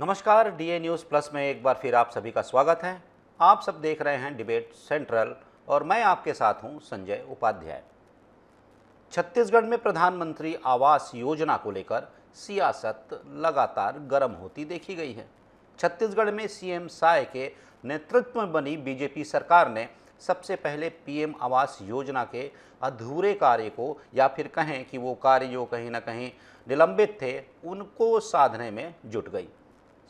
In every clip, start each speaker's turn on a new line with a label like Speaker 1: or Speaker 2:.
Speaker 1: नमस्कार, DA news plus में एक बार फिर आप सभी का स्वागत है। आप सब देख रहे हैं डिबेट सेंट्रल और मैं आपके साथ हूं संजय उपाध्याय। छत्तीसगढ़ में प्रधानमंत्री आवास योजना को लेकर सियासत लगातार गर्म होती देखी गई है। छत्तीसगढ़ में सीएम साय के नेतृत्व में बनी बीजेपी सरकार ने सबसे पहले पीएम आवास योजना के अधूरे कार्य को, या फिर कहें कि वो कार्य जो कहीं ना कहीं निलंबित थे, उनको साधने में जुट गई।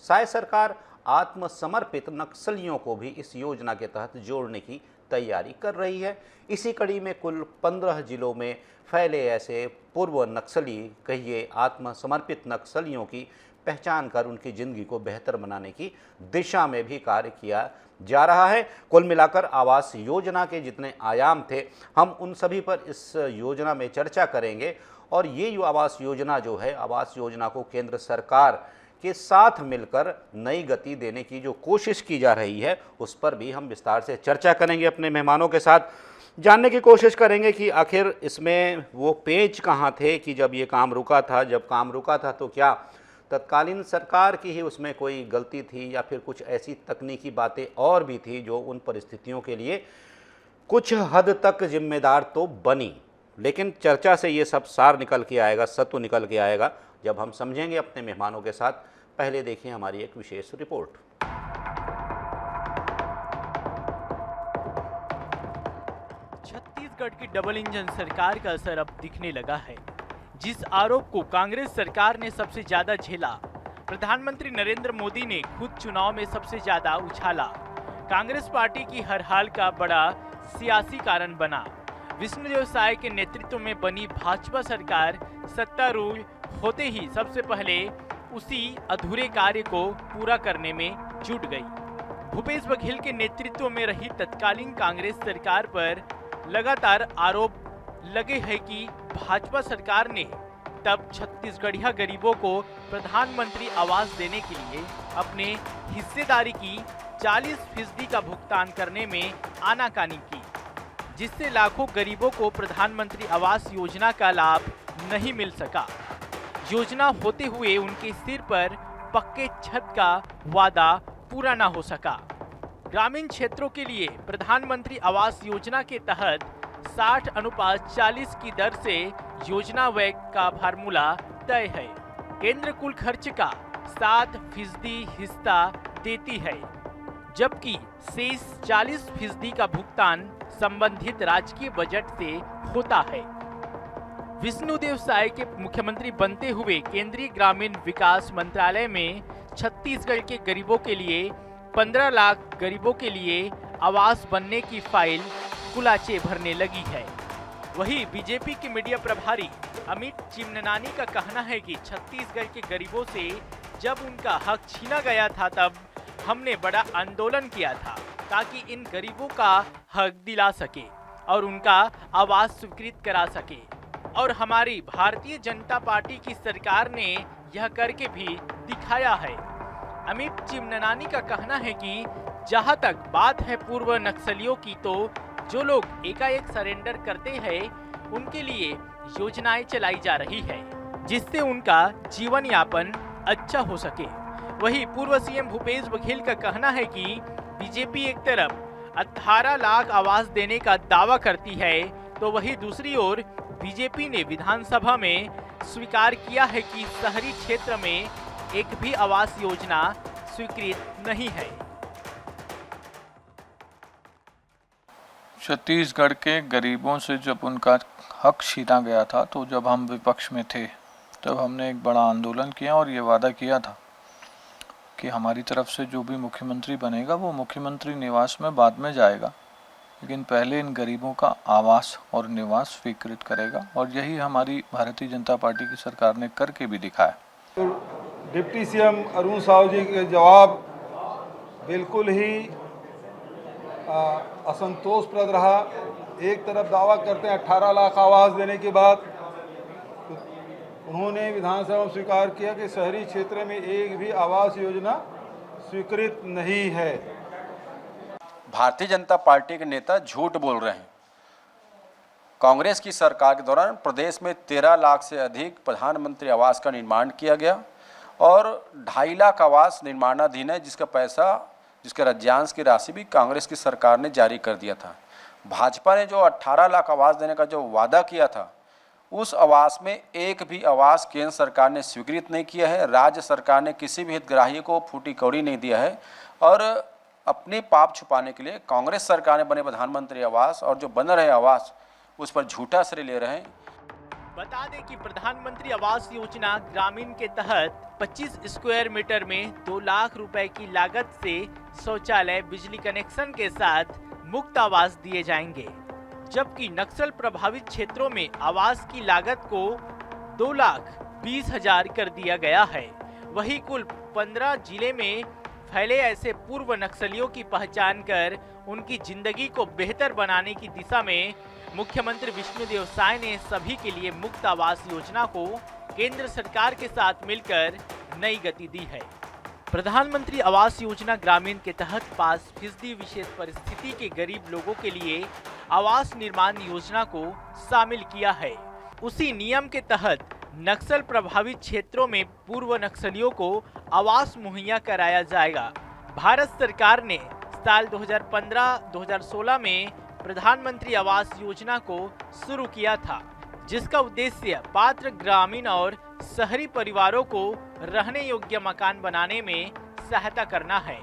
Speaker 1: साय सरकार आत्मसमर्पित नक्सलियों को भी इस योजना के तहत जोड़ने की तैयारी कर रही है। इसी कड़ी में कुल 15 जिलों में फैले ऐसे पूर्व नक्सली, कहिए आत्मसमर्पित नक्सलियों की पहचान कर उनकी ज़िंदगी को बेहतर बनाने की दिशा में भी कार्य किया जा रहा है। कुल मिलाकर आवास योजना के जितने आयाम थे, हम उन सभी पर इस योजना में चर्चा करेंगे। और ये जो आवास योजना जो है, आवास योजना को केंद्र सरकार के साथ मिलकर नई गति देने की जो कोशिश की जा रही है, उस पर भी हम विस्तार से चर्चा करेंगे। अपने मेहमानों के साथ जानने की कोशिश करेंगे कि आखिर इसमें वो पेच कहाँ थे कि जब ये काम रुका था। जब काम रुका था तो क्या तत्कालीन सरकार की ही उसमें कोई गलती थी, या फिर कुछ ऐसी तकनीकी बातें और भी थी जो उन परिस्थितियों के लिए कुछ हद तक जिम्मेदार तो बनी। लेकिन चर्चा से ये सब सार निकल के आएगा, सत्व निकल के आएगा जब हम समझेंगे अपने मेहमानों के साथ। पहले देखिए हमारी एक विशेष रिपोर्ट।
Speaker 2: छत्तीसगढ़ की डबल इंजन सरकार का असर अब दिखने लगा है। जिस आरोप को कांग्रेस सरकार ने सबसे ज्यादा झेला, प्रधानमंत्री नरेंद्र मोदी ने खुद चुनाव में सबसे ज्यादा उछाला, कांग्रेस पार्टी की हर हाल का बड़ा सियासी कारण बना। विष्णुदेव साय के नेतृत्व में बनी भाजपा सरकार सत्तारूढ़ होते ही सबसे पहले उसी अधूरे कार्य को पूरा करने में जुट गई। भूपेश बघेल के नेतृत्व में रही तत्कालीन कांग्रेस सरकार पर लगातार आरोप लगे हैं कि भाजपा सरकार ने तब छत्तीसगढ़िया गरीबों को प्रधानमंत्री आवास देने के लिए अपने हिस्सेदारी की 40% का भुगतान करने में आनाकानी की, जिससे लाखों गरीबों को प्रधानमंत्री आवास योजना का लाभ नहीं मिल सका। योजना होते हुए उनके सिर पर पक्के छत का वादा पूरा न हो सका। ग्रामीण क्षेत्रों के लिए प्रधानमंत्री आवास योजना के तहत 60:40 की दर से योजना व्यय का फार्मूला तय है। केंद्र कुल खर्च का 7% हिस्सा देती है, जबकि शेष 40% का भुगतान संबंधित राजकीय बजट से होता है। विष्णुदेव साय के मुख्यमंत्री बनते हुए केंद्रीय ग्रामीण विकास मंत्रालय में छत्तीसगढ़ के गरीबों के लिए 15 लाख गरीबों के लिए आवास बनने की फाइल कुलाचे भरने लगी है। वहीं बीजेपी के मीडिया प्रभारी अमित चिमनानी का कहना है कि छत्तीसगढ़ के गरीबों से जब उनका हक छीना गया था, तब हमने बड़ा आंदोलन किया था ताकि इन गरीबों का हक दिला सके और उनका आवास स्वीकृत करा सके। और हमारी भारतीय जनता पार्टी की सरकार ने यह करके भी दिखाया है। अमित चिमनानी का कहना है कि जहां तक बात है पूर्व नक्सलियों की, तो जो लोग एकाएक सरेंडर करते हैं उनके लिए योजनाएं चलाई जा रही है, जिससे उनका जीवन यापन अच्छा हो सके। वहीं पूर्व सीएम भूपेश बघेल का कहना है कि बीजेपी एक तरफ 18 लाख आवास देने का दावा करती है, तो वहीं दूसरी ओर बीजेपी ने विधानसभा में स्वीकार किया है कि शहरी क्षेत्र में एक भी आवास योजना स्वीकृत नहीं है।
Speaker 3: छत्तीसगढ़ के गरीबों से जब उनका हक छीना गया था, तो जब हम विपक्ष में थे तब हमने एक बड़ा आंदोलन किया और ये वादा किया था कि हमारी तरफ से जो भी मुख्यमंत्री बनेगा वो मुख्यमंत्री निवास में बाद में जाएगा, लेकिन पहले इन गरीबों का आवास और निवास स्वीकृत करेगा। और यही हमारी भारतीय जनता पार्टी की सरकार ने करके भी दिखाया।
Speaker 4: तो डिप्टी सीएम अरुण साहू जी के जवाब बिल्कुल ही असंतोषप्रद रहा। एक तरफ दावा करते हैं 18 लाख आवास देने के बाद, तो उन्होंने विधानसभा में स्वीकार किया कि शहरी क्षेत्र में एक भी आवास योजना स्वीकृत नहीं है।
Speaker 5: भारतीय जनता पार्टी के नेता झूठ बोल रहे हैं। कांग्रेस की सरकार के दौरान प्रदेश में 13 लाख से अधिक प्रधानमंत्री आवास का निर्माण किया गया और 2.5 लाख आवास निर्माणाधीन है, जिसका राज्यांश की राशि भी कांग्रेस की सरकार ने जारी कर दिया था। भाजपा ने जो 18 लाख आवास देने का जो वादा किया था, उस आवास में एक भी आवास केंद्र सरकार ने स्वीकृत नहीं किया है। राज्य सरकार ने किसी भी हितग्राही को फूटी कौड़ी नहीं दिया है और अपने पाप छुपाने के लिए कांग्रेस सरकार ने बने प्रधानमंत्री आवास और जो बन रहे आवास उस पर झूठा श्रेय ले रहे हैं।
Speaker 2: बता दें कि प्रधानमंत्री आवास योजना ग्रामीण के तहत 25 स्क्वायर मीटर में 2 लाख रुपए की लागत से शौचालय, बिजली कनेक्शन के साथ मुफ्त आवास दिए जाएंगे, जबकि नक्सल प्रभावित क्षेत्रों में आवास की लागत को 2,20,000 कर दिया गया है। वहीं कुल 15 जिले में फैले ऐसे पूर्व नक्सलियों की पहचान कर उनकी जिंदगी को बेहतर बनाने की दिशा में मुख्यमंत्री विष्णुदेव साय ने सभी के लिए मुफ्त आवास योजना को केंद्र सरकार के साथ मिलकर नई गति दी है। प्रधानमंत्री आवास योजना ग्रामीण के तहत 5% विशेष परिस्थिति के गरीब लोगों के लिए आवास निर्माण योजना को शामिल किया है। उसी नियम के तहत नक्सल प्रभावित क्षेत्रों में पूर्व नक्सलियों को आवास मुहैया कराया जाएगा। भारत सरकार ने साल 2015-2016 में प्रधानमंत्री आवास योजना को शुरू किया था, जिसका उद्देश्य पात्र ग्रामीण और शहरी परिवारों को रहने योग्य मकान बनाने में सहायता करना है।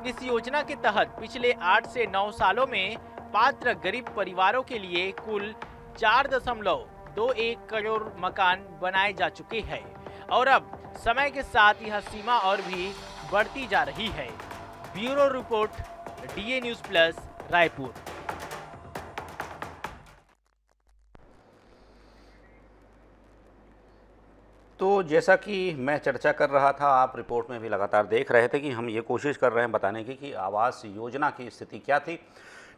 Speaker 2: इस योजना के तहत पिछले 8 से 9 सालों में पात्र गरीब परिवारों के लिए कुल 4.21 करोड़ मकान बनाए जा चुके हैं और अब समय के साथ यह सीमा और भी बढ़ती जा रही है। Bureau report, DA news plus, Raipur.
Speaker 1: तो जैसा कि मैं चर्चा कर रहा था, आप रिपोर्ट में भी लगातार देख रहे थे कि हम ये कोशिश कर रहे हैं बताने की कि आवास योजना की स्थिति क्या थी।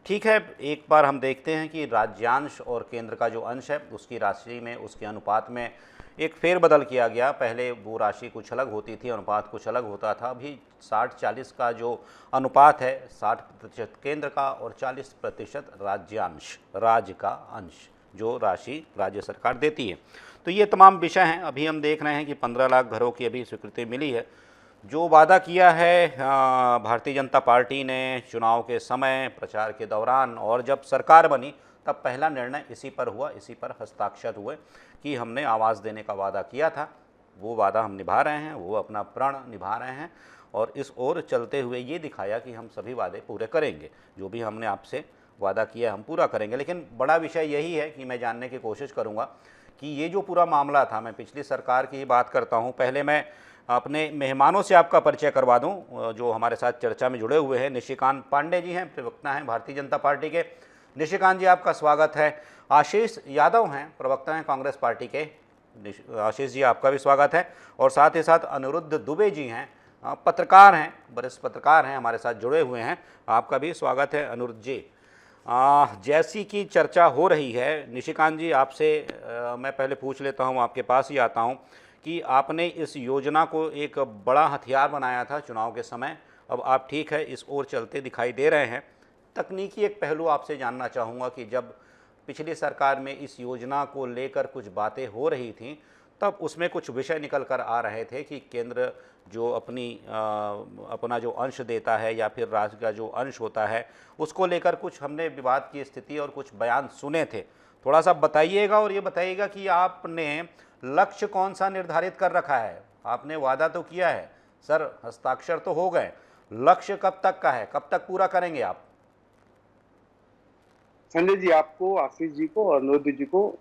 Speaker 1: ठीक है, एक बार हम देखते हैं कि राज्यांश और केंद्र का जो अंश है उसकी राशि में, उसके अनुपात में एक फेरबदल किया गया। पहले वो राशि कुछ अलग होती थी, अनुपात कुछ अलग होता था। अभी 60-40 का जो अनुपात है, 60% केंद्र का और 40% राज्यांश, राज्य का अंश, जो राशि राज्य सरकार देती है। तो ये तमाम विषय हैं। अभी हम देख रहे हैं कि 15 लाख घरों की अभी स्वीकृति मिली है। जो वादा किया है भारतीय जनता पार्टी ने चुनाव के समय, प्रचार के दौरान और जब सरकार बनी, तब पहला निर्णय इसी पर हुआ, इसी पर हस्ताक्षर हुए कि हमने आवास देने का वादा किया था। वो वादा हम निभा रहे हैं, वो अपना प्रण निभा रहे हैं और इस ओर चलते हुए ये दिखाया कि हम सभी वादे पूरे करेंगे। जो भी हमने आपसे वादा किया हम पूरा करेंगे। लेकिन बड़ा विषय यही है कि मैं जानने की कोशिश करूँगा कि ये जो पूरा मामला था, मैं पिछली सरकार की ही बात करता हूँ। पहले मैं अपने मेहमानों से आपका परिचय करवा दूं जो हमारे साथ चर्चा में जुड़े हुए हैं। निशिकांत पांडे जी हैं, प्रवक्ता हैं भारतीय जनता पार्टी के। निशिकांत जी, आपका स्वागत है। आशीष यादव हैं, प्रवक्ता हैं कांग्रेस पार्टी के। आशीष जी, आपका भी स्वागत है। और साथ ही साथ अनिरुद्ध दुबे जी हैं, पत्रकार हैं, वरिष्ठ पत्रकार हैं, हमारे साथ जुड़े हुए हैं। आपका भी स्वागत है अनिरुद्ध जी। जैसी की चर्चा हो रही है, निशिकांत जी आपसे मैं पहले पूछ लेता हूं, आपके पास ही आता हूं कि आपने इस योजना को एक बड़ा हथियार बनाया था चुनाव के समय। अब आप ठीक है इस ओर चलते दिखाई दे रहे हैं। तकनीकी एक पहलू आपसे जानना चाहूँगा कि जब पिछली सरकार में इस योजना को लेकर कुछ बातें हो रही थीं, तब उसमें कुछ विषय निकल कर आ रहे थे कि केंद्र जो अपना जो अंश देता है या फिर राज्य का जो अंश होता है, उसको लेकर कुछ हमने विवाद की स्थिति और कुछ बयान सुने थे। थोड़ा सा बताइएगा और ये बताइएगा कि आपने लक्ष्य कौन सा निर्धारित कर रखा है। आपने वादा तो किया है सर, हस्ताक्षर तो हो गए, लक्ष्य कब तक का है, कब तक पूरा करेंगे आप?
Speaker 6: संजय जी, आपको, आशीष जी को और अनुरुद्ध जी को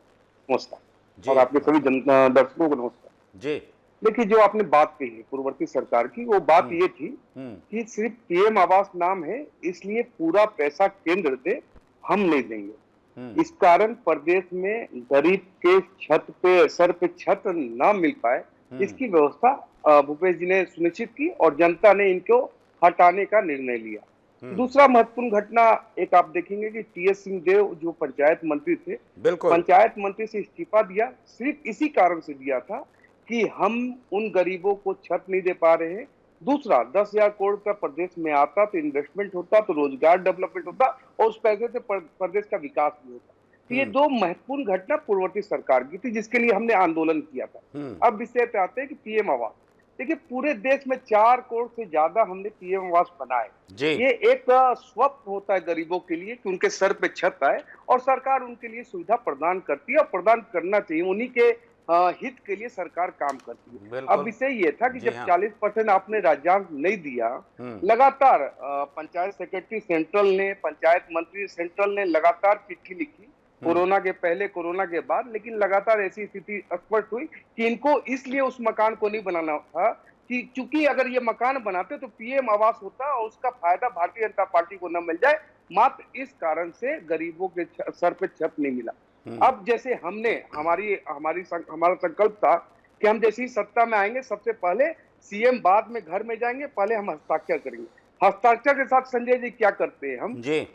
Speaker 6: नमस्कार और आपके सभी दर्शकों को नमस्कार
Speaker 1: जी।
Speaker 6: देखिए, जो आपने बात कही है पूर्ववर्ती सरकार की, वो बात ये थी कि सिर्फ पीएम आवास नाम है, इसलिए पूरा पैसा केंद्र दे, हम नहीं देंगे। इस कारण प्रदेश में गरीब के छत पे, सर पे छत ना मिल पाए, इसकी व्यवस्था भूपेश जी ने सुनिश्चित की और जनता ने इनको हटाने का निर्णय लिया। दूसरा महत्वपूर्ण घटना एक आप देखेंगे कि टीएस सिंहदेव जो पंचायत मंत्री थे, पंचायत मंत्री से इस्तीफा दिया, सिर्फ इसी कारण से दिया था कि हम उन गरीबों को छत नहीं दे पा रहे हैं। दूसरा, 10,000 करोड़ का प्रदेश में आता तो इन्वेस्टमेंट होता, तो रोजगार डेवलपमेंट होता और उस पैसे से प्रदेश का विकास भी होता। तो ये दो महत्वपूर्ण घटना पूर्ववर्ती सरकार की थी, जिसके लिए हमने आंदोलन किया था। अब विषय पे आते हैं कि पीएम आवास। देखिए पूरे देश में 4 करोड़ से ज्यादा हमने पीएम आवास बनाए।
Speaker 1: जी।
Speaker 6: ये एक स्वप्न होता है गरीबों के लिए कि उनके सर पे छत आए और सरकार उनके लिए सुविधा प्रदान करती है और प्रदान करना चाहिए। उन्हीं के हित के लिए सरकार काम करती है।
Speaker 1: बिल्कुल।
Speaker 6: अब विषय ये था कि
Speaker 1: जी
Speaker 6: जब
Speaker 1: हाँ।
Speaker 6: 40% आपने राज्यांश नहीं दिया, लगातार पंचायत सेक्रेटरी सेंट्रल ने, पंचायत मंत्री सेंट्रल ने लगातार चिट्ठी लिखी, कोरोना के पहले, कोरोना के बाद, लेकिन लगातार ऐसी स्थिति स्पष्ट हुई कि इनको इसलिए उस मकान को नहीं बनाना था कि चूंकि अगर ये मकान बनाते तो पीएम आवास होता और उसका फायदा भारतीय जनता पार्टी को न मिल जाए। मात्र इस कारण से गरीबों के सर पे छत नहीं मिला। अब जैसे हमारा संकल्प था कि हम जैसे ही सत्ता में आएंगे सबसे पहले सीएम बाद में घर में जाएंगे, पहले हम हस्ताक्षर करेंगे। हस्ताक्षर के साथ संजय जी क्या करते हैं, हम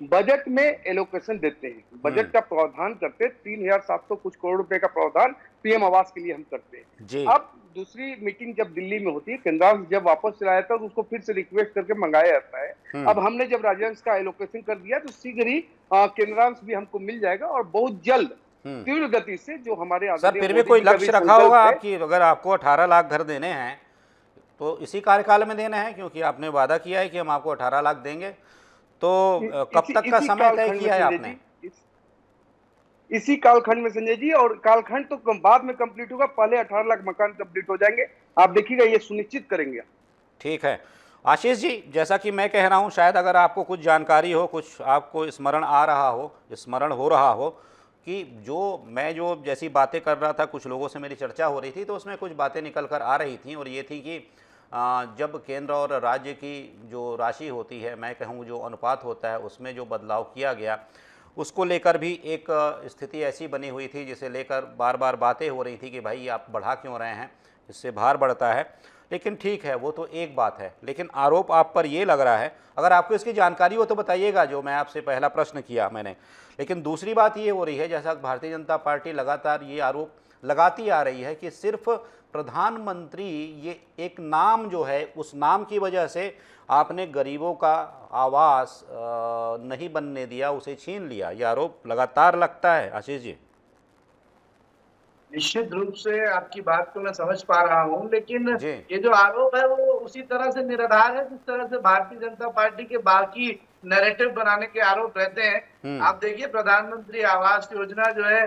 Speaker 6: बजट में एलोकेशन देते हैं, बजट का प्रावधान करते हैं। 3,700 कुछ करोड़ रुपए का प्रावधान पीएम आवास के लिए हम करते हैं। अब दूसरी मीटिंग जब दिल्ली में होती है, केंद्रांश जब वापस चला जाता है तो उसको फिर से रिक्वेस्ट करके मंगाया जाता है। अब हमने जब राज्यांश का एलोकेशन कर दिया तो शीघ्र ही केंद्रांश भी हमको मिल जाएगा और बहुत जल्द तीव्र गति से जो हमारे
Speaker 1: सर फिर भी कोई लक्ष्य रखा होगा आपकी, अगर आपको 18 लाख घर देने हैं तो इसी कार्यकाल में देना है, क्योंकि आपने वादा किया है कि हम आपको 18 लाख देंगे, तो कब तक का समय तय किया है आपने?
Speaker 6: इसी कालखंड में संजय जी, और कालखंड तो बाद में कंप्लीट होगा, पहले 18 लाख मकान कंप्लीट हो जाएंगे, आप देखिएगा, ये सुनिश्चित करेंगे। ठीक
Speaker 1: है आशीष जी, जैसा कि मैं कह रहा हूं, शायद अगर आपको कुछ जानकारी हो, कुछ आपको स्मरण हो रहा हो कि जो जैसी बातें कर रहा था, कुछ लोगों से मेरी चर्चा हो रही थी तो उसमें कुछ बातें निकल कर आ रही थी, और ये थी कि जब केंद्र और राज्य की जो राशि होती है, मैं कहूँ जो अनुपात होता है, उसमें जो बदलाव किया गया, उसको लेकर भी एक स्थिति ऐसी बनी हुई थी जिसे लेकर बार बार बातें हो रही थी कि भाई आप बढ़ा क्यों रहे हैं, इससे भार बढ़ता है। लेकिन ठीक है, वो तो एक बात है, लेकिन आरोप आप पर ये लग रहा है, अगर आपको इसकी जानकारी हो तो बताइएगा, जो मैं आपसे पहला प्रश्न किया मैंने। लेकिन दूसरी बात ये हो रही है, जैसा भारतीय जनता पार्टी लगातार ये आरोप लगाती आ रही है कि सिर्फ प्रधानमंत्री, ये एक नाम जो है, उस नाम की वजह से आपने गरीबों का आवास नहीं बनने दिया, उसे छीन लिया। ये आरोप लगातार लगता है आशीष जी।
Speaker 7: निश्चित रूप से आपकी बात को मैं समझ पा रहा हूँ, लेकिन ये जो आरोप है वो उसी तरह से निराधार है जिस तरह से भारतीय जनता पार्टी के बाकी नैरेटिव बनाने के आरोप रहते हैं। आप देखिए, प्रधानमंत्री आवास योजना जो है,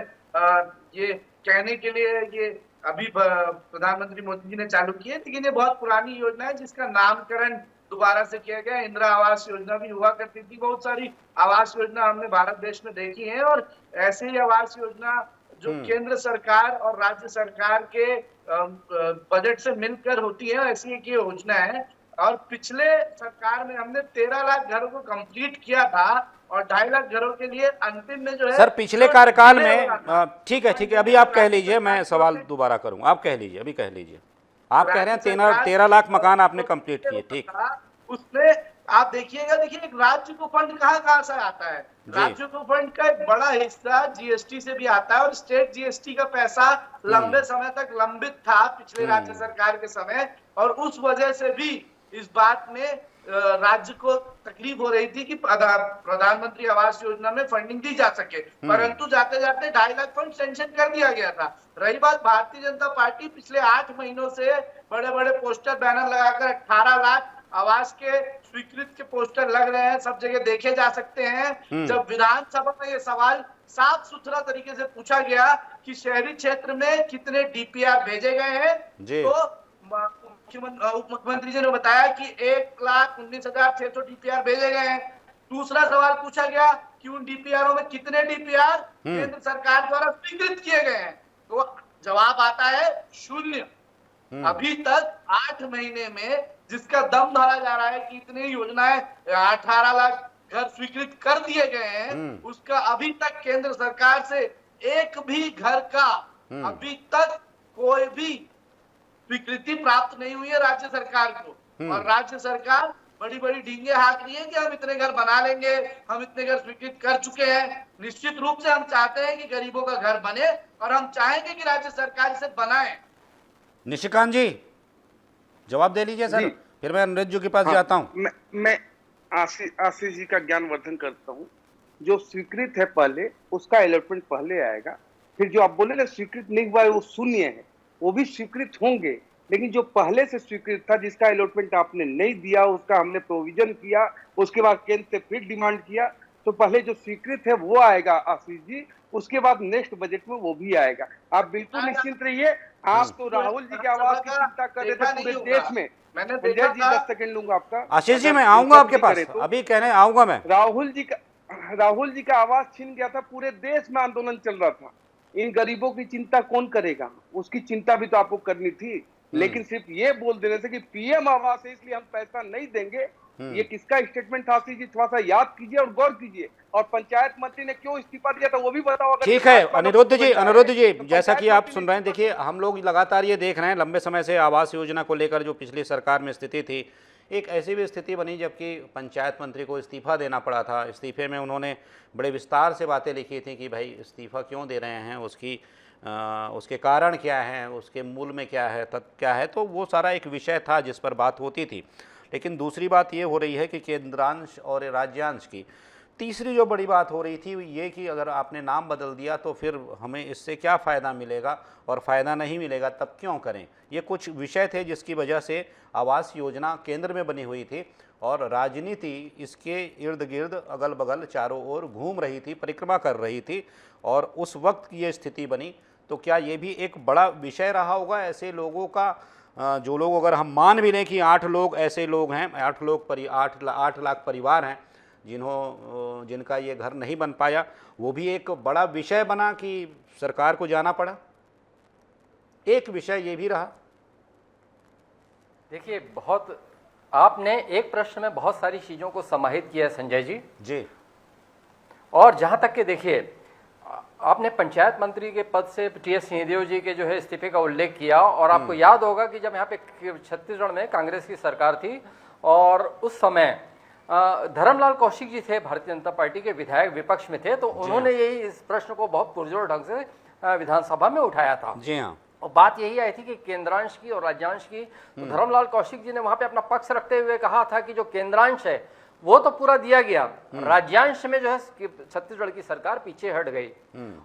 Speaker 7: ये कहने के लिए ये अभी प्रधानमंत्री मोदी जी ने चालू की है, लेकिन ये बहुत पुरानी योजना है जिसका नामकरण दोबारा से किया गया। इंदिरा आवास योजना भी हुआ करती थी, बहुत सारी आवास योजना हमने भारत देश में देखी है, और ऐसे ही आवास योजना जो केंद्र सरकार और राज्य सरकार के बजट से मिलकर होती है, ऐसी एक योजना है। और पिछले सरकार में हमने 13 लाख घरों को कंप्लीट किया था और 2.5 लाख घरों के लिए अंतिम में जो है
Speaker 1: सर पिछले कार्यकाल में, ठीक है, अभी आप कह लीजिए, मैं सवाल दोबारा करूंगा, आप कह लीजिए, अभी कह लीजिए। आप कह रहे हैं 13 लाख मकान आपने कंप्लीट किए, ठीक।
Speaker 7: उसमें आप देखिएगा, एक राज्य को फंड कहाँ से आता है। राज्य को फंड का एक बड़ा हिस्सा जीएसटी से भी आता है, और स्टेट जीएसटी का पैसा लंबे समय तक लंबित था पिछले राज्य सरकार के समय, और उस वजह से भी इस बात में राज्य को तकलीफ हो रही थी कि प्रधानमंत्री आवास योजना में फंडिंग दी जा सके, परंतु जाते जाते 2.5 लाख फंड सेंक्शन कर दिया गया था। रही बात भारतीय जनता पार्टी, पिछले 8 महीनों से बड़े बड़े पोस्टर बैनर लगाकर 18 लाख आवास के स्वीकृत के पोस्टर लग रहे हैं, सब जगह देखे जा सकते हैं। जब विधानसभा में ये सवाल साफ सुथरा तरीके से पूछा गया कि शहरी क्षेत्र में कितने डीपीआर भेजे गए हैं, तो उप मुख्यमंत्री जी ने बताया कि 1,19,600 डीपीआर भेजे गए हैं। दूसरा सवाल पूछा गया कि उन डीपीआरों में कितने डीपीआर केंद्र सरकार द्वारा स्वीकृत किए गए हैं, तो जवाब आता है 0। अभी तक 8 महीने में जिसका दम धरा जा रहा है कि इतनी योजनाएं 18 लाख घर स्वीकृत कर दिए गए हैं, उसका अभी तक केंद्र सरकार से एक भी घर का अभी तक कोई भी स्वीकृति प्राप्त नहीं हुई है राज्य सरकार को। और राज्य सरकार बड़ी बड़ी ढींगे हाँक रही है कि हम इतने घर बना लेंगे, हम इतने घर स्वीकृत कर चुके हैं। निश्चित रूप से हम चाहते हैं कि गरीबों का घर बने, और हम चाहेंगे कि राज्य सरकार इसे बनाए।
Speaker 1: निशिकांत जी जवाब दे लीजिए सर, फिर मैं अनुराग जी के पास जाता हूँ।
Speaker 6: मैं आशीष जी का ज्ञानवर्धन करता हूँ। जो स्वीकृत है पहले, उसका अलॉटमेंट पहले आएगा, फिर जो आप बोले ना स्वीकृत नहीं हुआ है वो शून्य है, वो भी स्वीकृत होंगे। लेकिन जो पहले से स्वीकृत था, जिसका अलॉटमेंट आपने नहीं दिया, उसका हमने प्रोविजन किया, उसके बाद केंद्र से फिर डिमांड किया, तो पहले जो स्वीकृत है वो आएगा आशीष जी, उसके बाद नेक्स्ट बजट में वो भी आएगा। आप बिल्कुल निश्चिंत रहिए। आप तो राहुल जी के आवास की चिंता कर रहे थे पूरे देश में।
Speaker 7: मैंने
Speaker 6: संजय
Speaker 7: देखा
Speaker 6: जी
Speaker 7: था।
Speaker 6: 10 सेकंड लूंगा आपका।
Speaker 1: आशीष जी
Speaker 6: अगर
Speaker 1: मैं आऊंगा आपके
Speaker 6: चिंता
Speaker 1: पास,
Speaker 6: करे तो
Speaker 1: अभी कहने आऊंगा मैं।
Speaker 6: राहुल जी का आवाज छीन गया था, पूरे देश में आंदोलन चल रहा था। इन गरीबों की चिंता कौन करेगा? उसकी चिंता भी तो आपको करनी थी। लेकिन सिर्फ ये बोल देने से कि पीएम आवास है इसलिए हम पैसा नहीं देंगे, ये किसका स्टेटमेंट था आशीष जी? थोड़ा सा याद कीजिए और गौर कीजिए। और पंचायत मंत्री ने क्यों इस्तीफा दिया था वो भी बताओ। अगर
Speaker 1: ठीक है अनिरुद्ध जी,
Speaker 6: तो
Speaker 1: जैसा कि
Speaker 6: पंचायत
Speaker 1: आप सुन रहे हैं, देखिए हम लोग लगातार ये देख रहे हैं लंबे समय से आवास योजना को लेकर जो पिछली सरकार में स्थिति थी, एक ऐसी भी स्थिति बनी जबकि पंचायत मंत्री को इस्तीफा देना पड़ा था। इस्तीफे में उन्होंने बड़े विस्तार से बातें लिखी थी कि भाई इस्तीफा क्यों दे रहे हैं, उसके कारण क्या हैं, उसके मूल में क्या है, तथ्य क्या है, तो वो सारा एक विषय था जिस पर बात होती थी। लेकिन दूसरी बात ये हो रही है कि केंद्रांश और राज्यांश की। तीसरी जो बड़ी बात हो रही थी ये कि अगर आपने नाम बदल दिया तो फिर हमें इससे क्या फ़ायदा मिलेगा, और फ़ायदा नहीं मिलेगा तब क्यों करें। ये कुछ विषय थे जिसकी वजह से आवास योजना केंद्र में बनी हुई थी और राजनीति इसके इर्द गिर्द अगल बगल चारों ओर घूम रही थी, परिक्रमा कर रही थी, और उस वक्त ये स्थिति बनी। तो क्या ये भी एक बड़ा विषय रहा होगा ऐसे लोगों का, जो लोग, अगर हम मान भी लें कि 8 लोग ऐसे लोग हैं, 8 लाख परिवार हैं जिनका ये घर नहीं बन पाया, वो भी एक बड़ा विषय बना कि सरकार को जाना पड़ा। एक विषय ये भी रहा।
Speaker 8: देखिए, बहुत आपने एक प्रश्न में बहुत सारी चीज़ों को समाहित किया है संजय जी। और जहाँ तक कि देखिए, आपने पंचायत मंत्री के पद से टीएस सिंहदेव जी के जो है इस्तीफे का उल्लेख किया, और आपको याद होगा कि जब यहाँ पे छत्तीसगढ़ में कांग्रेस की सरकार थी और उस समय धर्मलाल कौशिक जी थे, भारतीय जनता पार्टी के विधायक, विपक्ष में थे, तो उन्होंने यही इस प्रश्न को बहुत पुरजोर ढंग से विधानसभा में उठाया था।
Speaker 1: जी हाँ।
Speaker 8: और बात यही आई थी कि केंद्रांश की और राज्यांश की। तो धर्मलाल कौशिक जी ने वहां पे अपना पक्ष रखते हुए कहा था कि जो केंद्रांश है वो तो पूरा दिया गया, राज्यांश में जो है छत्तीसगढ़ की सरकार पीछे हट गई।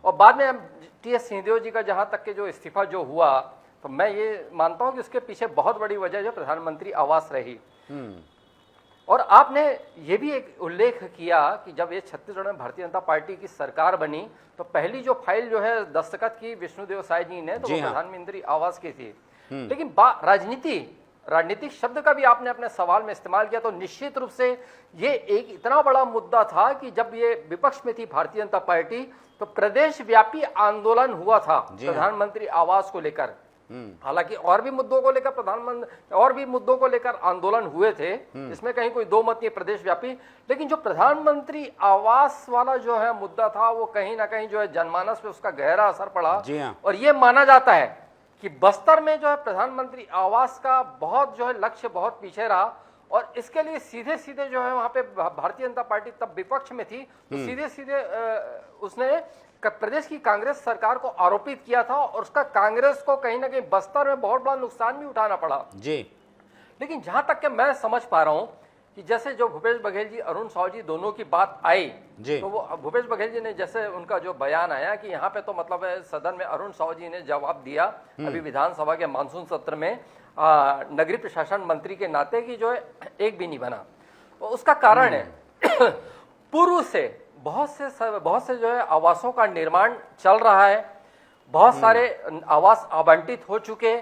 Speaker 8: और बाद में टीएस सिंहदेव जी का जहां तक के जो इस्तीफा जो हुआ, तो मैं ये मानता हूं कि उसके पीछे बहुत बड़ी वजह जो प्रधानमंत्री आवास रही। और आपने ये भी एक उल्लेख किया कि जब ये छत्तीसगढ़ में भारतीय जनता पार्टी की सरकार बनी तो पहली जो फाइल जो है दस्तखत की विष्णुदेव साय जी ने, तो वो प्रधानमंत्री आवास की थी। लेकिन राजनीतिक शब्द का भी आपने अपने सवाल में इस्तेमाल किया, तो निश्चित रूप से ये एक इतना बड़ा मुद्दा था कि जब ये विपक्ष में थी भारतीय जनता पार्टी, तो प्रदेश व्यापी आंदोलन हुआ था प्रधानमंत्री आवास को लेकर। हालांकि और भी मुद्दों को लेकर आंदोलन हुए थे, इसमें कहीं कोई दो मत नहीं, प्रदेश व्यापी। लेकिन जो प्रधानमंत्री आवास वाला जो है मुद्दा था, वो कहीं ना कहीं जो है जनमानस पे उसका गहरा असर पड़ा। और ये माना जाता है कि बस्तर में जो है प्रधानमंत्री आवास का बहुत जो है लक्ष्य बहुत पीछे रहा, और इसके लिए सीधे सीधे जो है वहां पे भारतीय जनता पार्टी तब विपक्ष में थी, तो सीधे सीधे उसने प्रदेश की कांग्रेस सरकार को आरोपित किया था, और उसका कांग्रेस को कहीं ना कहीं बस्तर में बहुत बड़ा नुकसान भी उठाना पड़ा जी। लेकिन जहां तक कि मैं समझ पा रहा हूं कि जैसे जो भूपेश बघेल जी, अरुण साव जी दोनों की बात आई, तो वो भूपेश बघेल जी ने जैसे उनका जो बयान आया कि यहाँ पे तो मतलब है सदन में अरुण साव जी ने जवाब दिया अभी विधानसभा के मानसून सत्र में नगरीय प्रशासन मंत्री के नाते की जो है एक भी नहीं बना। तो उसका कारण है पूर्व से बहुत से जो है आवासों का निर्माण चल रहा है, बहुत सारे आवास आवंटित हो चुके,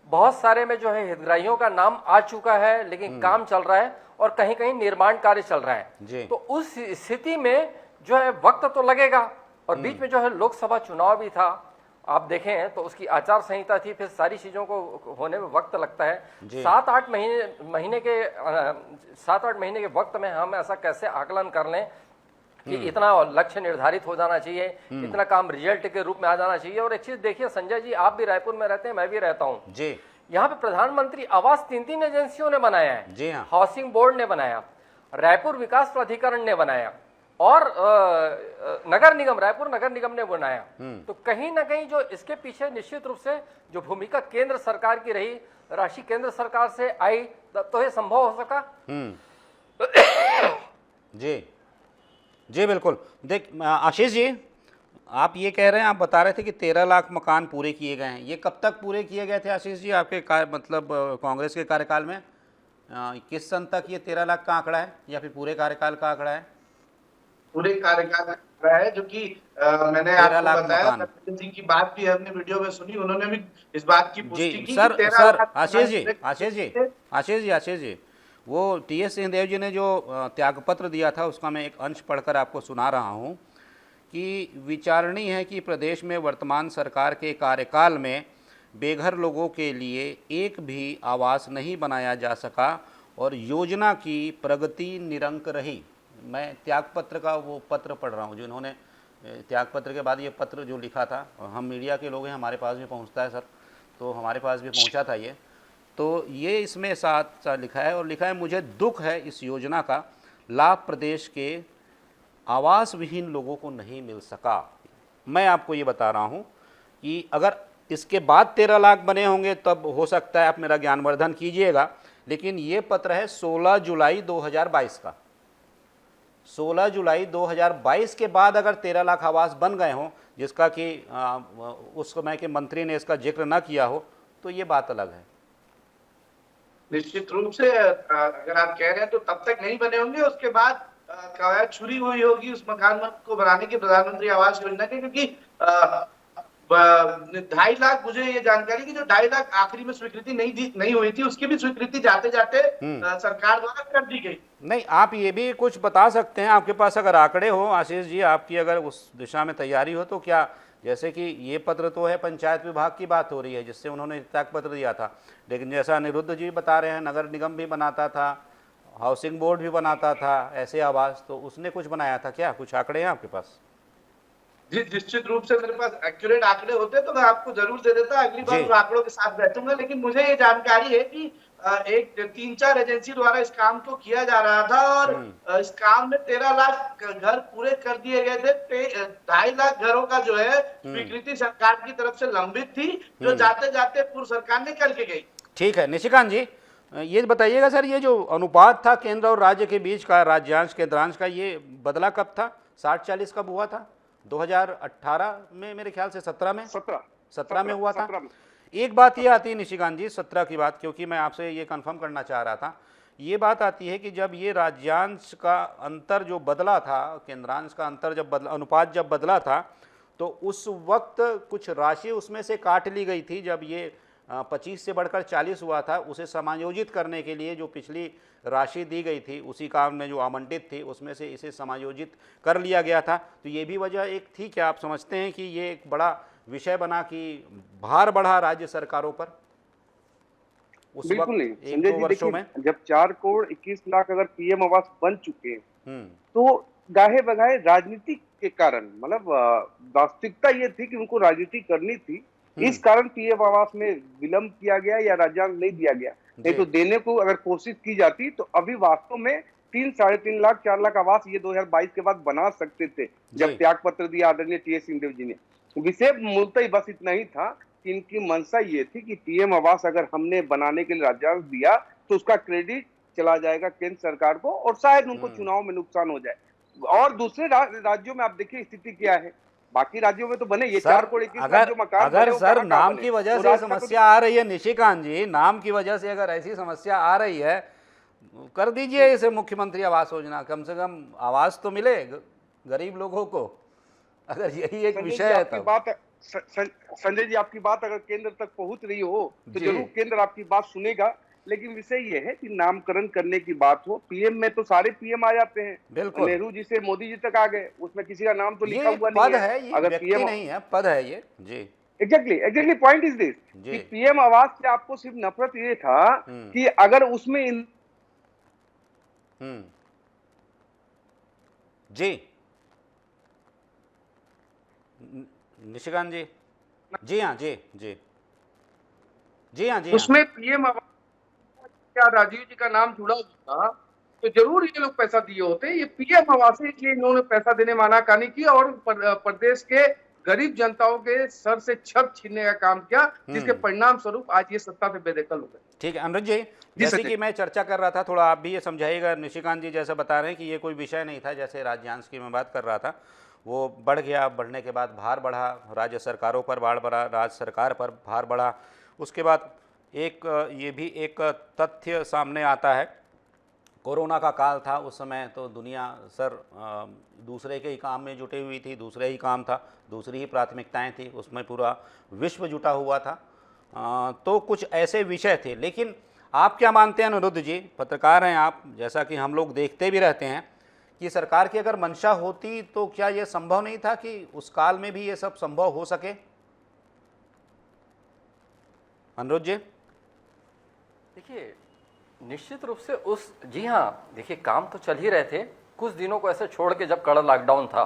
Speaker 8: बहुत सारे में जो है हितग्राहियों का नाम आ चुका है, लेकिन काम चल रहा है और कहीं कहीं निर्माण कार्य चल रहा है। तो उस स्थिति में जो है वक्त तो लगेगा, और बीच में जो है लोकसभा चुनाव भी था, आप देखें तो उसकी आचार संहिता थी, फिर सारी चीजों को होने में वक्त लगता है। 7-8 महीने के वक्त में हम ऐसा कैसे आकलन कर लें कि इतना लक्ष्य निर्धारित हो जाना चाहिए, इतना काम रिजल्ट के रूप में आ जाना चाहिए। और एक चीज देखिए संजय जी, आप भी रायपुर में रहते हैं, मैं भी रहता हूँ जी। यहाँ पे प्रधानमंत्री आवास 3 एजेंसियों ने बनाया है जी। हाँ। हाउसिंग बोर्ड ने बनाया, रायपुर विकास प्राधिकरण ने बनाया, और रायपुर नगर निगम ने बनाया। तो कहीं ना कहीं जो इसके पीछे निश्चित रूप से जो भूमिका केंद्र सरकार की रही, राशि केंद्र सरकार से आई, तो ये संभव हो सका
Speaker 1: जी। जी बिल्कुल। देख आशीष जी, आप ये कह रहे हैं, आप बता रहे थे कि 13 लाख मकान पूरे किए गए हैं। ये कब तक पूरे किए गए थे आशीष जी आपके मतलब कांग्रेस के कार्यकाल में? किस सन तक ये 13 लाख का आंकड़ा है या फिर पूरे कार्यकाल का आंकड़ा है?
Speaker 7: पूरे कार्यकाल का आंकड़ा है, जो कि मैंने आपको बताया, नरेंद्र जी की बात भी हमने वीडियो में सुनी, उन्होंने भी इस बात की पुष्टि की।
Speaker 1: सर आशीष जी, वो टी.एस. सिंहदेव जी ने जो त्यागपत्र दिया था उसका मैं एक अंश पढ़कर आपको सुना रहा हूँ कि विचारणीय है कि प्रदेश में वर्तमान सरकार के कार्यकाल में बेघर लोगों के लिए एक भी आवास नहीं बनाया जा सका और योजना की प्रगति निरंक रही। मैं त्यागपत्र का वो पत्र पढ़ रहा हूँ जो इन्होंने त्यागपत्र के बाद ये पत्र जो लिखा था, हम मीडिया के लोग हैं, हमारे पास भी पहुँचता है सर, तो हमारे पास भी पहुँचा था ये, तो ये इसमें साथ लिखा है और लिखा है, मुझे दुख है इस योजना का लाभ प्रदेश के आवास विहीन लोगों को नहीं मिल सका। मैं आपको ये बता रहा हूँ कि अगर इसके बाद 13 लाख बने होंगे तब हो सकता है आप मेरा ज्ञानवर्धन कीजिएगा, लेकिन ये पत्र है 16 जुलाई 2022 का। 16 जुलाई 2022 के बाद अगर 13 लाख आवास बन गए हों, जिसका कि उस समय के मंत्री ने इसका जिक्र न किया हो, तो ये बात अलग है।
Speaker 7: निश्चित रूप से अगर आप कह रहे हैं तो तब तक नहीं बने होंगे, उसके बाद कवायद शुरू हुई होगी उस मकान को बनाने की प्रधानमंत्री आवास योजना के, क्योंकि 2.5 लाख, मुझे ये जानकारी कि जो 2.5 लाख आखिरी में स्वीकृति नहीं हुई थी, उसकी भी स्वीकृति जाते जाते सरकार द्वारा कर दी गई।
Speaker 1: नहीं, आप ये भी कुछ बता सकते हैं, आपके पास अगर आंकड़े हो आशीष जी, आपकी अगर उस दिशा में तैयारी हो, तो क्या, जैसे कि ये पत्र तो है पंचायत विभाग की बात हो रही है जिससे उन्होंने त्यागपत्र दिया था, लेकिन जैसा अनिरुद्ध जी बता रहे हैं नगर निगम भी बनाता था, हाउसिंग बोर्ड भी बनाता था ऐसे आवास, तो उसने कुछ बनाया था क्या? कुछ आंकड़े हैं आपके पास?
Speaker 7: जी निश्चित रूप से मेरे पास एक्यूरेट आंकड़े होते तो मैं आपको जरूर दे देता, अगली बार उन आंकड़ों के साथ बैठूंगा, लेकिन मुझे ये जानकारी है कि एक 3-4 एजेंसी द्वारा इस काम को किया जा रहा था और इस काम में 13 लाख घर पूरे कर दिए गए थे। 2.5 लाख घरों का जो है स्वीकृति सरकार की तरफ से लंबित थी, जो जाते जाते पूर्व सरकार ने करके गई।
Speaker 1: ठीक है निशिकांत जी, ये बताइएगा सर, ये जो अनुपात था केंद्र और राज्य के बीच का, राज्यांश केंद्रांश का, ये बदला कब था? 60-40 कब हुआ था? 2018 में मेरे ख्याल से, 17 में, 17 में हुआ था। एक बात ये आती है निशिकांत जी, 17 की बात, क्योंकि मैं आपसे ये कंफर्म करना चाह रहा था, ये बात आती है कि जब ये राज्यांश का अंतर जो बदला था, केंद्रांश का अंतर जब अनुपात जब बदला था, तो उस वक्त कुछ राशि उसमें से काट ली गई थी। जब ये 25 से बढ़कर 40 हुआ था, उसे समायोजित करने के लिए जो पिछली राशि दी गई थी, उसी काम में जो आवंटित थी उसमें से इसे समायोजित कर लिया गया था। तो ये भी वजह एक थी, क्या आप समझते हैं कि ये एक बड़ा विषय बना कि भार बढ़ा राज्य सरकारों पर उस
Speaker 6: बिल्कुल
Speaker 1: वक्त,
Speaker 6: नहीं
Speaker 1: 1-2 वर्षों में?
Speaker 6: जब 4 करोड़ 21 लाख अगर पीएम आवास बन चुके हैं तो गाहे बगाहे राजनीति के कारण, मतलब वास्तविकता ये थी कि उनको राजनीति करनी थी, इस कारण पीएम आवास में विलंब किया गया या राज्यांश नहीं दिया गया। नहीं तो देने को अगर कोशिश की जाती तो अभी वास्तव में 3-3.5 लाख 4 लाख आवास ये 2022 के बाद बना सकते थे, जब त्यागपत्र दिया आदरणीय टी.एस. सिंहदेव जी ने। विषय मूलतः बस इतना ही था कि इनकी मंशा ये थी कि पीएम आवास अगर हमने बनाने के लिए राज्यांश दिया तो उसका क्रेडिट चला जाएगा केंद्र सरकार को और शायद उनको चुनाव में नुकसान हो जाए। और दूसरे राज्यों में आप देखिए स्थिति क्या है, बाकी राज्यों में तो बने ये 4 करोड़ 21 लाख जो मकान,
Speaker 1: अगर सर नाम की वजह से समस्या आ रही है निशिकांत जी, नाम की वजह से अगर ऐसी समस्या आ रही है, कर दीजिए इसे मुख्यमंत्री आवास योजना, कम से कम आवास तो मिले गरीब लोगों को, अगर यही एक विषय है। तब
Speaker 6: बात संजय जी, आपकी बात अगर केंद्र तक पहुंच रही हो तो जरूर केंद्र आपकी बात सुनेगा, लेकिन विषय ये है कि नामकरण करने की बात हो, पीएम में तो सारे पीएम आ जाते हैं, नेहरू जी से मोदी जी तक आ गए, उसमें किसी का नाम तो लिखा हुआ नहीं है।
Speaker 1: ये अगर पीएम नहीं है, पद है ये जी।
Speaker 6: एग्जैक्टली पॉइंट इज दिस कि पीएम आवास से आपको सिर्फ नफरत ये था कि अगर उसमें
Speaker 1: जी निशिकांत जी, जी हाँ, जी हाँ,
Speaker 6: उसमें पीएम आवास क्या राजीव जी का नाम जुड़ा होता तो जरूर ये लोग पैसा दिए होते। ये पीएम आवास है इसलिए इन्होंने पैसा देने में आनाकानी की और प्रदेश के गरीब जनताओं के सर से छप छीनने का काम किया, जिसके परिणाम स्वरूप आज ये सत्ता से बेदखल हो गए।
Speaker 1: ठीक है अनुज जी, जैसे कि मैं चर्चा कर रहा था, थोड़ा आप भी ये समझाइएगा, निशिकांत जी जैसे बता रहे हैं कि ये कोई विषय नहीं था, जैसे राज्यांश की मैं बात कर रहा था, वो बढ़ गया, बढ़ने के बाद भार बढ़ा, राज्य सरकारों पर भार बढ़ा, राज्य सरकार पर भार बढ़ा। उसके बाद ये भी एक तथ्य सामने आता है, कोरोना का काल था उस समय, तो दुनिया दूसरे के ही काम में जुटी हुई थी, दूसरे ही काम था, दूसरी ही प्राथमिकताएं थी, उसमें पूरा विश्व जुटा हुआ था। तो कुछ ऐसे विषय थे। लेकिन आप क्या मानते हैं अनिरुद्ध जी, पत्रकार हैं आप, जैसा कि हम लोग देखते भी रहते हैं कि सरकार की अगर मंशा होती तो क्या ये संभव नहीं था कि उस काल में भी ये सब संभव हो सके? अनिरुद्ध जी
Speaker 8: देखिए, निश्चित रूप से जी हाँ, देखिए काम तो चल ही रहे थे, कुछ दिनों को ऐसे छोड़ के जब कड़ा लॉकडाउन था।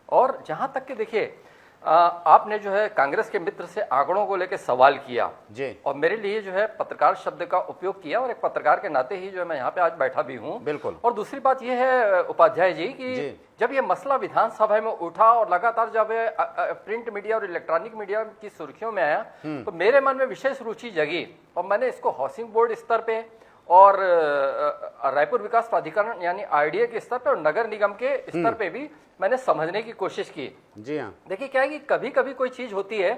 Speaker 8: और जहां तक कि देखिए आपने जो है कांग्रेस के मित्र से आंकड़ों को लेकर सवाल किया
Speaker 1: जी, और
Speaker 8: मेरे लिए जो है पत्रकार शब्द का उपयोग किया, और एक पत्रकार के नाते ही जो है मैं यहाँ पे आज बैठा भी हूँ।
Speaker 1: बिल्कुल।
Speaker 8: और दूसरी बात यह है उपाध्याय जी कि जब ये मसला विधानसभा में उठा और लगातार जब प्रिंट मीडिया और इलेक्ट्रॉनिक मीडिया की सुर्खियों में आया तो मेरे मन में विशेष रुचि जगी, और मैंने इसको हाउसिंग बोर्ड स्तर पे और रायपुर विकास प्राधिकरण यानी आरडीए के स्तर पे और नगर निगम के स्तर पे भी मैंने समझने की कोशिश की।
Speaker 1: जी हाँ, देखिए
Speaker 8: क्या है कि कभी कभी कोई चीज होती है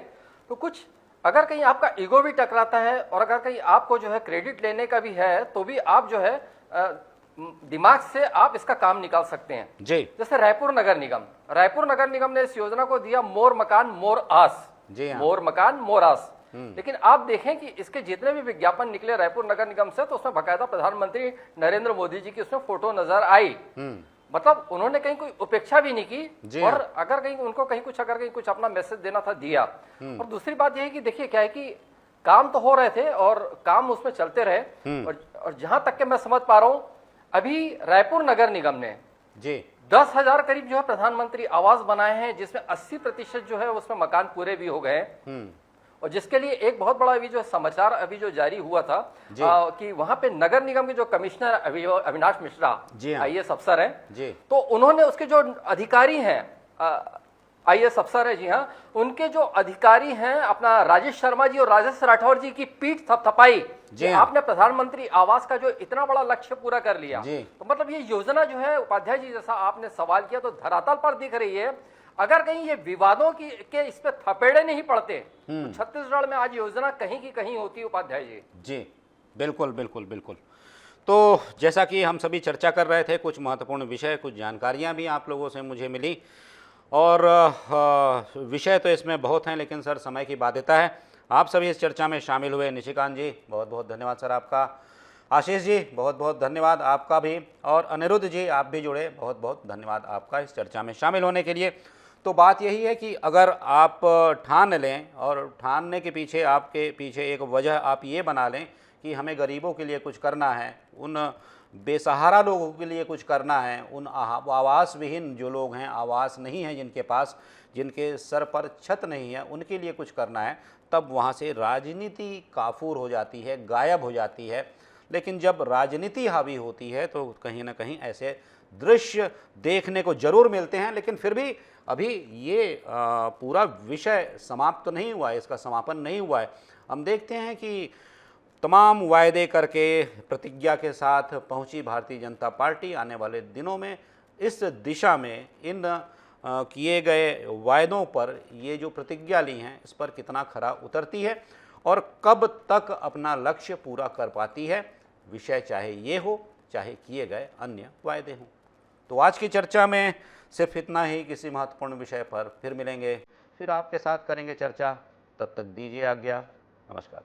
Speaker 8: तो कुछ अगर कहीं आपका ईगो भी टकराता है और अगर कहीं आपको जो है क्रेडिट लेने का भी है तो भी आप जो है दिमाग से आप इसका काम निकाल सकते हैं।
Speaker 1: जी,
Speaker 8: जैसे रायपुर नगर निगम ने इस योजना को दिया मोर मकान मोर आस।
Speaker 1: जी हाँ,
Speaker 8: मोर मकान मोर आस। लेकिन आप देखें कि इसके जितने भी विज्ञापन निकले रायपुर नगर निगम से तो उसमें बकायदा प्रधानमंत्री नरेंद्र मोदी जी की उसमें फोटो नजर आई। मतलब उन्होंने कहीं कोई उपेक्षा भी नहीं की, और अगर कहीं उनको कहीं कुछ अपना मैसेज देना था दिया। और दूसरी बात यह है कि देखिए क्या है कि काम तो हो रहे थे और काम उसमें चलते रहे, और जहां तक के मैं समझ पा रहा हूं अभी रायपुर नगर निगम ने 10,000 करीब जो है प्रधानमंत्री आवास बनाए हैं, जिसमें 80% जो है उसमें मकान पूरे भी हो गए हैं। और जिसके लिए एक बहुत बड़ा अभी जो समाचार अभी जो जारी हुआ था कि वहां पे नगर निगम के जो कमिश्नर अविनाश मिश्रा आईएएस अफसर हैं, तो उन्होंने उसके जो अधिकारी हैं आईएएस अफसर है, जी हाँ, उनके जो अधिकारी हैं अपना राजेश शर्मा जी और राजेश राठौर जी की पीठ थपथपाई कि आपने प्रधानमंत्री आवास का जो इतना बड़ा लक्ष्य पूरा कर लिया। तो मतलब ये योजना जो है उपाध्याय जी जैसा आपने सवाल किया तो धरातल पर दिख रही है। अगर कहीं ये विवादों के इस पे थपेड़े नहीं पड़ते तो छत्तीसगढ़ में आज योजना कहीं की कहीं होती है उपाध्याय जी।
Speaker 1: जी बिल्कुल बिल्कुल बिल्कुल। तो जैसा कि हम सभी चर्चा कर रहे थे, कुछ महत्वपूर्ण विषय, कुछ जानकारियां भी आप लोगों से मुझे मिली, और विषय तो इसमें बहुत हैं, लेकिन सर समय की बाध्यता है। आप सभी इस चर्चा में शामिल हुए, निशिकांत जी बहुत बहुत धन्यवाद सर आपका, आशीष जी बहुत बहुत धन्यवाद आपका भी, और अनिरुद्ध जी आप भी जुड़े, बहुत बहुत धन्यवाद आपका इस चर्चा में शामिल होने के लिए। तो बात यही है कि अगर आप ठान लें, और ठानने के पीछे आपके पीछे एक वजह आप ये बना लें कि हमें गरीबों के लिए कुछ करना है, उन बेसहारा लोगों के लिए कुछ करना है, उन आवास विहीन जो लोग हैं, आवास नहीं है जिनके पास, जिनके सर पर छत नहीं है, उनके लिए कुछ करना है, तब वहाँ से राजनीति काफूर हो जाती है, गायब हो जाती है। लेकिन जब राजनीति हावी होती है तो कहीं ना कहीं ऐसे दृश्य देखने को जरूर मिलते हैं। लेकिन फिर भी अभी ये पूरा विषय समाप्त नहीं हुआ है, इसका समापन नहीं हुआ है। हम देखते हैं कि तमाम वायदे करके, प्रतिज्ञा के साथ पहुंची भारतीय जनता पार्टी आने वाले दिनों में इस दिशा में इन किए गए वायदों पर, ये जो प्रतिज्ञा ली हैं, इस पर कितना खरा उतरती है और कब तक अपना लक्ष्य पूरा कर पाती है, विषय चाहे ये हो, चाहे किए गए अन्य वायदे हों। तो आज की चर्चा में सिर्फ इतना ही। किसी महत्वपूर्ण विषय पर फिर मिलेंगे, फिर आपके साथ करेंगे चर्चा। तब तक दीजिए आज्ञा। नमस्कार।